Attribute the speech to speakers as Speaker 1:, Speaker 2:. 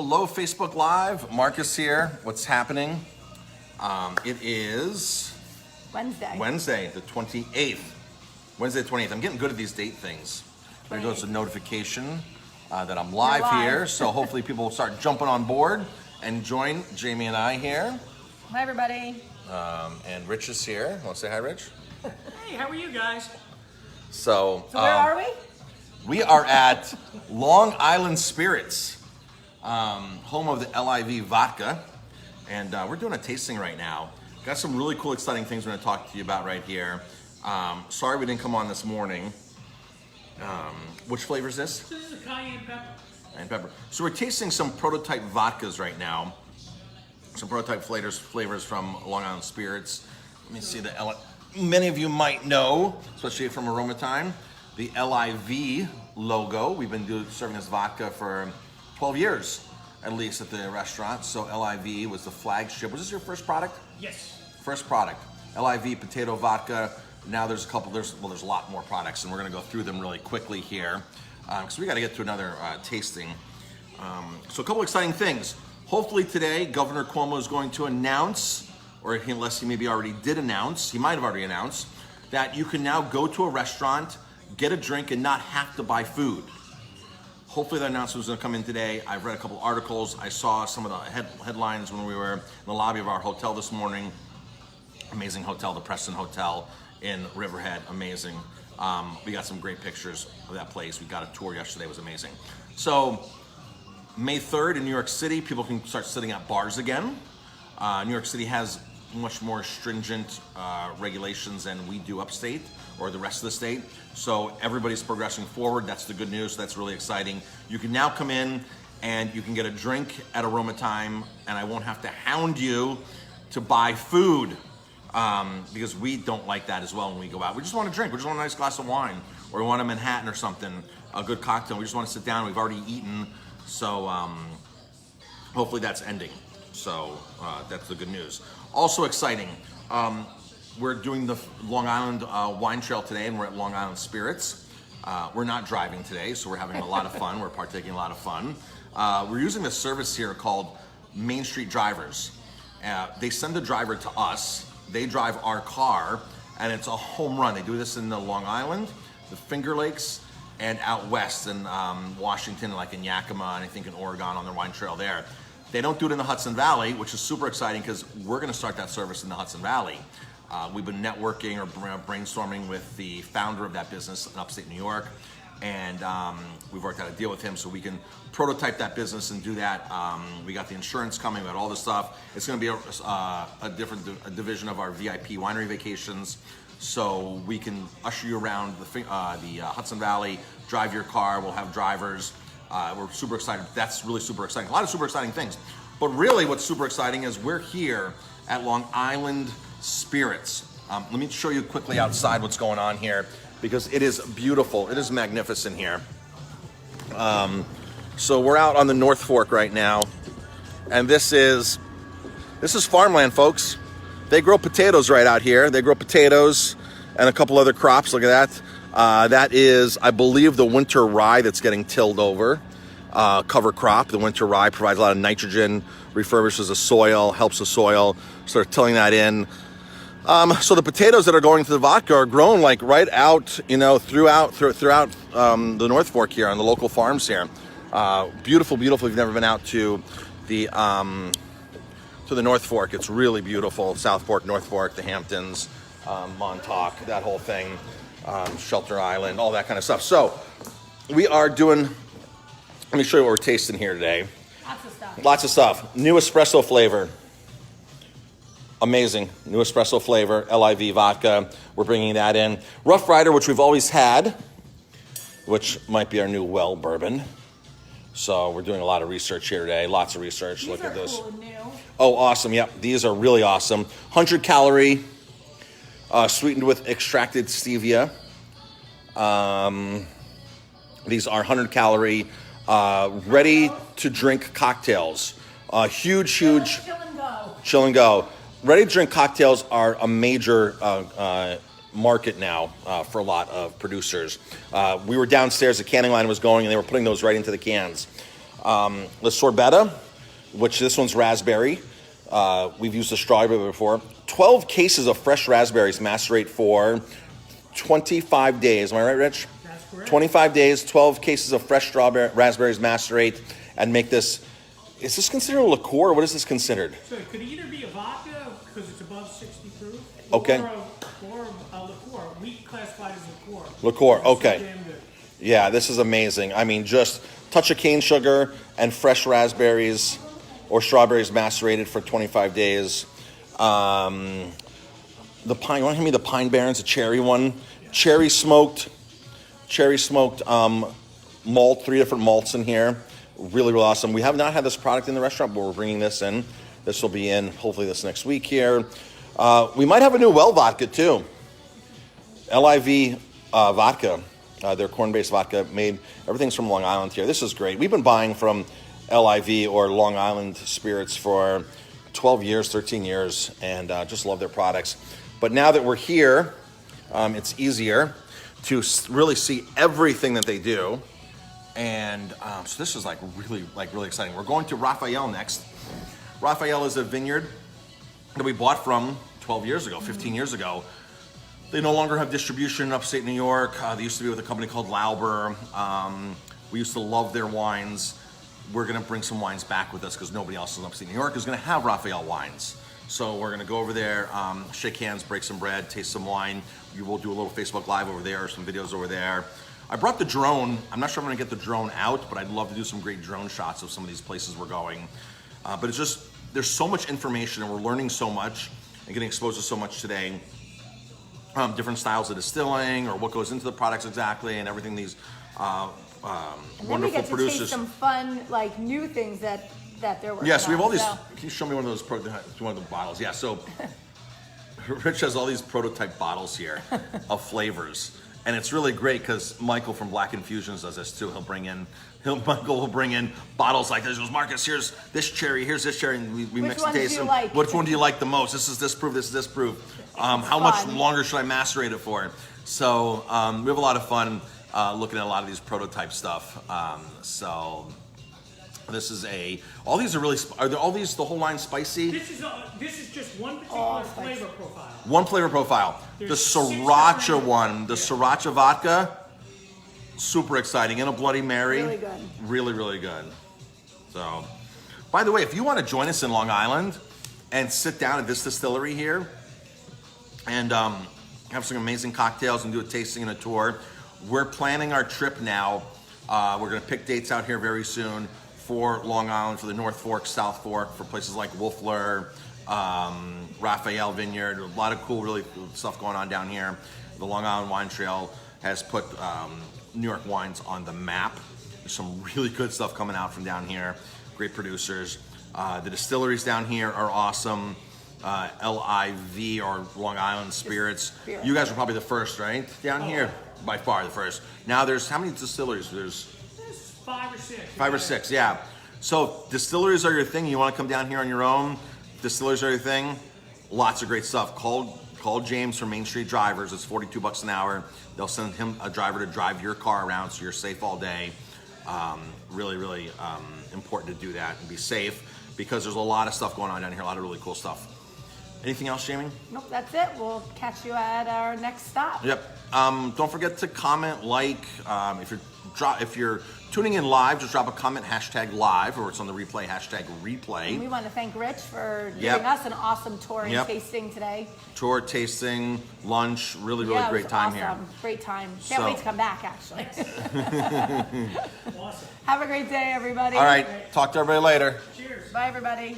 Speaker 1: Hello, Facebook Live. Marcus here. What's happening? It is Wednesday, the 28th. Wednesday, the 28th. I'm getting good at these date things. There goes a notification that I'm live here. So hopefully people will start jumping on board and join Jamie and I here.
Speaker 2: Hi, everybody.
Speaker 1: And Rich is here. Want to say hi, Rich?
Speaker 3: Hey, how are you guys?
Speaker 1: So
Speaker 2: where are we?
Speaker 1: We are at Long Island Spirits, home of the LIV vodka, and we're doing a tasting right now. Got some really cool, exciting things we're going to talk to you about right here. Sorry we didn't come on this morning. Which flavor is this?
Speaker 3: This is a cayenne pepper.
Speaker 1: Cayenne pepper. So we're tasting some prototype vodkas right now. Some prototype flavors from Long Island Spirits. Let me see many of you might know, especially from Aroma Time, the LIV logo. We've been serving this vodka for 12 years, at least, at the restaurant. So LIV was the flagship. Was this your first product?
Speaker 3: Yes.
Speaker 1: First product. LIV potato vodka. Now there's a lot more products, and we're gonna go through them really quickly here, because we gotta get to another tasting. So a couple exciting things. Hopefully today, Governor Cuomo is going to announce, or unless he maybe already did announce, he might have already announced, that you can now go to a restaurant, get a drink, and not have to buy food. Hopefully that announcement is going to come in today. I've read a couple articles. I saw some of the headlines when we were in the lobby of our hotel this morning. Amazing hotel, the Preston Hotel in Riverhead. Amazing. We got some great pictures of that place. We got a tour yesterday. It was amazing. So May 3rd in New York City, people can start sitting at bars again. New York City has much more stringent regulations than we do upstate or the rest of the state. So everybody's progressing forward. That's the good news. That's really exciting. You can now come in and you can get a drink at Aroma Time, and I won't have to hound you to buy food, because we don't like that as well when we go out. We just want a drink. We just want a nice glass of wine, or we want a Manhattan or something, a good cocktail. We just want to sit down. We've already eaten. So hopefully that's ending. So that's the good news. Also exciting, we're doing the Long Island wine trail today, and we're at Long Island Spirits. We're not driving today, so we're having a lot of fun. We're partaking a lot of fun. We're using a service here called Main Street Drivers. They send the driver to us. They drive our car, and it's a home run. They do this in the Long Island, the Finger Lakes, and out west in Washington, like in Yakima, and I think in Oregon on their wine trail there. They don't do it in the Hudson Valley, which is super exciting because we're going to start that service in the Hudson Valley. We've been networking or brainstorming with the founder of that business in upstate New York, and we've worked out a deal with him so we can prototype that business and do that. We got the insurance coming, we got all this stuff. It's going to be a division of our VIP winery vacations, so we can usher you around the Hudson Valley, drive your car. We'll have drivers. We're super excited. That's really super exciting. A lot of super exciting things. But really what's super exciting is we're here at Long Island Spirits. Let me show you quickly outside what's going on here, because it is beautiful. It is magnificent here. So we're out on the North Fork right now, and this is farmland, folks. They grow potatoes right out here. They grow potatoes and a couple other crops. Look at that. That is, I believe, the winter rye that's getting tilled over. Cover crop. The winter rye provides a lot of nitrogen, refurbishes the soil, helps the soil. Start tilling that in. So the potatoes that are going to the vodka are grown like right out, throughout the North Fork here on the local farms here. Beautiful, beautiful. If you've never been out to the North Fork, it's really beautiful. South Fork, North Fork, the Hamptons, Montauk, that whole thing. Shelter Island, all that kind of stuff. So we are doing, let me show you what we're tasting here today. Lots of stuff. New espresso flavor. Amazing. New espresso flavor, LIV vodka. We're bringing that in. Rough Rider, which we've always had, which might be our new well bourbon. So we're doing a lot of research here today. Lots of research. Look at this.
Speaker 2: Cool and new.
Speaker 1: Oh, awesome. Yep. These are really awesome. 100 calorie. Sweetened with extracted stevia. These are 100 calorie, ready to drink cocktails. Huge. Chill and go. Ready to drink cocktails are a major market now for a lot of producers. We were downstairs, the canning line was going, and they were putting those right into the cans. The sorbetta, which this one's raspberry. We've used the strawberry before. 12 cases of fresh raspberries macerate for 25 days. Am I right, Rich?
Speaker 3: That's correct.
Speaker 1: 25 days, 12 cases of fresh raspberries macerate and make this. Is this considered a liqueur? What is this considered?
Speaker 3: So it could either be a vodka because it's above 60 proof,
Speaker 1: Okay.
Speaker 3: or a liqueur. We classified as liqueur.
Speaker 1: Liqueur,
Speaker 3: It's so
Speaker 1: okay.
Speaker 3: damn good.
Speaker 1: Yeah, this is amazing. I mean, just touch of cane sugar and fresh raspberries or strawberries macerated for 25 days. The pine, you want to hand me the Pine Barrens, the cherry one? Cherry smoked malt, 3 different malts in here. Really, really awesome. We have not had this product in the restaurant, but we're bringing this in. This will be in hopefully this next week here. We might have a new well vodka too. LIV vodka, their corn-based vodka made. Everything's from Long Island here. This is great. We've been buying from LIV or Long Island Spirits for 12 years, 13 years, and just love their products. But now that we're here, it's easier to really see everything that they do. And so this is really exciting. We're going to Raphael next. Raphael is a vineyard that we bought from 12 years ago, 15 years ago. They no longer have distribution in upstate New York. They used to be with a company called Lauber. We used to love their wines. We're gonna bring some wines back with us because nobody else in upstate New York is gonna have Raphael wines. So we're gonna go over there, shake hands, break some bread, taste some wine. We will do a little Facebook Live over there, some videos over there. I brought the drone. I'm not sure I'm gonna get the drone out, but I'd love to do some great drone shots of some of these places we're going. But it's just, there's so much information and we're learning so much and getting exposed to so much today. Different styles of distilling or what goes into the products exactly and everything these
Speaker 2: And then we
Speaker 1: wonderful
Speaker 2: get to
Speaker 1: producers.
Speaker 2: taste some fun, like new things that they're working on.
Speaker 1: Yes, we have all these.
Speaker 2: So,
Speaker 1: Can you show me one of those one of the bottles? Yeah. So Rich has all these prototype bottles here of flavors, and it's really great because Michael from Black Infusions does this too. Michael will bring in bottles like this. He goes, Marcus, here's this cherry, here's this cherry, and we
Speaker 2: Which
Speaker 1: mix and
Speaker 2: ones do
Speaker 1: taste
Speaker 2: you
Speaker 1: them.
Speaker 2: like?
Speaker 1: Which one do you like the most? This is this proof. This is this proof. How much
Speaker 2: fun.
Speaker 1: longer should I macerate it for? So we have a lot of fun looking at a lot of these prototype stuff. So this is all these are really, all these, the whole line spicy?
Speaker 3: This is just one particular
Speaker 2: spicy.
Speaker 3: flavor profile.
Speaker 1: One flavor profile.
Speaker 3: There's
Speaker 1: The
Speaker 3: 6
Speaker 1: sriracha
Speaker 3: different-
Speaker 1: one, the sriracha vodka, super exciting. And a Bloody Mary.
Speaker 2: Really good.
Speaker 1: Really, really good. So, by the way, if you want to join us in Long Island and sit down at this distillery here and have some amazing cocktails and do a tasting and a tour, we're planning our trip now. We're going to pick dates out here very soon for Long Island, for the North Fork, South Fork, for places like Wolfler, Raphael Vineyard. A lot of cool, really cool stuff going on down here. The Long Island Wine Trail has put New York wines on the map. There's some really good stuff coming out from down here. Great producers. The distilleries down here are awesome. LIV or Long Island Spirits.
Speaker 2: Spirit.
Speaker 1: You guys are probably the first, right? Down here, by far the first. Now there's, how many distilleries? There's
Speaker 3: 5 or 6.
Speaker 1: 5 or 6, yeah. So distilleries are your thing. You want to come down here on your own. Distilleries are your thing. Lots of great stuff. Call James from Main Street Drivers. It's $42 an hour. They'll send him a driver to drive your car around so you're safe all day. Really, really important to do that and be safe because there's a lot of stuff going on down here. A lot of really cool stuff. Anything else, Jamie?
Speaker 2: nope, that's it. We'll catch you at our next stop.
Speaker 1: Yep. Don't forget to comment, like. If you're tuning in live, just drop a comment, #live, or it's on the replay, #replay.
Speaker 2: We want to thank Rich for
Speaker 1: Yep.
Speaker 2: giving us an awesome tour and
Speaker 1: Yep.
Speaker 2: tasting today.
Speaker 1: Tour, tasting, lunch, really, really
Speaker 2: Yeah, it
Speaker 1: great
Speaker 2: was
Speaker 1: time
Speaker 2: awesome.
Speaker 1: here.
Speaker 2: Great time. Can't
Speaker 1: So-
Speaker 2: wait to come back, actually.
Speaker 3: Awesome.
Speaker 2: Have a great day, everybody.
Speaker 1: All right, talk to everybody later.
Speaker 3: Cheers.
Speaker 2: Bye, everybody.